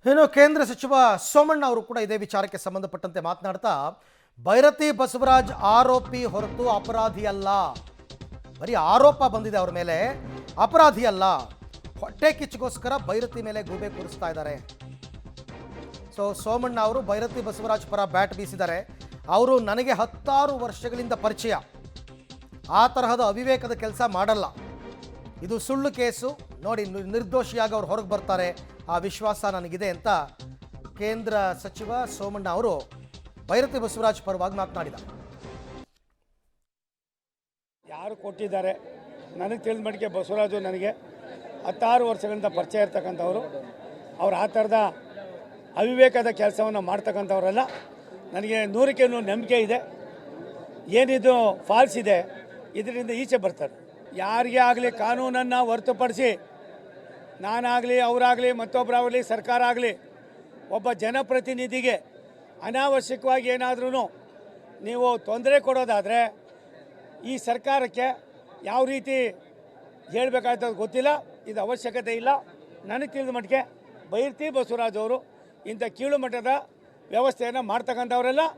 ಇನ್ನು ಕೇಂದ್ರ ಸಚಿವ ಸೋಮಣ್ಣ ಅವರು ಕೂಡ ಇದೇ ವಿಚಾರಕ್ಕೆ ಸಂಬಂಧಪಟ್ಟಂತೆ ಮಾತನಾಡ್ತಾ ಭೈರತಿ ಬಸವರಾಜ್ ಆರೋಪಿ ಹೊರತು ಅಪರಾಧಿ ಅಲ್ಲ. ಬರೀ ಆರೋಪ ಬಂದಿದೆ ಅವರ ಮೇಲೆ, ಅಪರಾಧಿ ಅಲ್ಲ. ಹೊಟ್ಟೆ ಕಿಚ್ಚಿಗೋಸ್ಕರ ಭೈರತಿ ಮೇಲೆ ಗೂಬೆ ಕೂರಿಸ್ತಾ ಇದ್ದಾರೆ. ಸೋಮಣ್ಣ ಅವರು ಭೈರತಿ ಬಸವರಾಜ್ ಪರ ಬ್ಯಾಟ್ ಬೀಸಿದ್ದಾರೆ. ಅವರು ನನಗೆ 16 ವರ್ಷಗಳಿಂದ ಪರಿಚಯ, ಆ ತರಹದ ಅವಿವೇಕದ ಕೆಲಸ ಮಾಡಲ್ಲ. ಇದು ಸುಳ್ಳು ಕೇಸು, ನೋಡಿ ನಿರ್ದೋಷಿಯಾಗಿ ಅವ್ರು ಹೊರಗೆ ಬರ್ತಾರೆ, ಆ ವಿಶ್ವಾಸ ನನಗಿದೆ ಅಂತ ಕೇಂದ್ರ ಸಚಿವ ಸೋಮಣ್ಣ ಅವರು ಭೈರತಿ ಬಸವರಾಜ್ ಪರವಾಗಿ ಮಾತನಾಡಿದ್ದಾರೆ. ಯಾರು ಕೊಟ್ಟಿದ್ದಾರೆ ನನಗೆ ತಿಳಿದ ಮಟ್ಟಿಗೆ ಬಸವರಾಜು ನನಗೆ 16 ವರ್ಷಗಳಿಂದ ಪರಿಚಯ ಇರ್ತಕ್ಕಂಥವ್ರು. ಅವ್ರು ಆ ಥರದ ಅವಿವೇಕದ ಕೆಲಸವನ್ನು ಮಾಡ್ತಕ್ಕಂಥವ್ರಲ್ಲ. ನನಗೆ 100ಕ್ಕೆ 100 ನಂಬಿಕೆ ಇದೆ. ಏನಿದು ಫಾಲ್ಸ್ ಇದೆ ಇದರಿಂದ ಈಚೆ ಬರ್ತಾರೆ. ಯಾರಿಗೇ ಆಗಲಿ ಕಾನೂನನ್ನು ಹೊರತುಪಡಿಸಿ ನಾನಾಗಲಿ ಅವರಾಗಲಿ ಮತ್ತೊಬ್ಬರಾಗಲಿ ಸರ್ಕಾರ ಆಗಲಿ ಒಬ್ಬ ಜನಪ್ರತಿನಿಧಿಗೆ ಅನಾವಶ್ಯಕವಾಗಿ ಏನಾದ್ರೂ ನೀವು ತೊಂದರೆ ಕೊಡೋದಾದರೆ ಈ ಸರ್ಕಾರಕ್ಕೆ ಯಾವ ರೀತಿ ಹೇಳಬೇಕಾಗ್ತದೆ ಗೊತ್ತಿಲ್ಲ. ಇದು ಅವಶ್ಯಕತೆ ಇಲ್ಲ. ನನಗೆ ತಿಳಿದ ಮಟ್ಟಿಗೆ ಭೈರತಿ ಬಸವರಾಜ್ ಅವರು ಇಂಥ ಕೀಳು ಮಟ್ಟದ ವ್ಯವಸ್ಥೆಯನ್ನು ಮಾಡ್ತಕ್ಕಂಥವರೆಲ್ಲ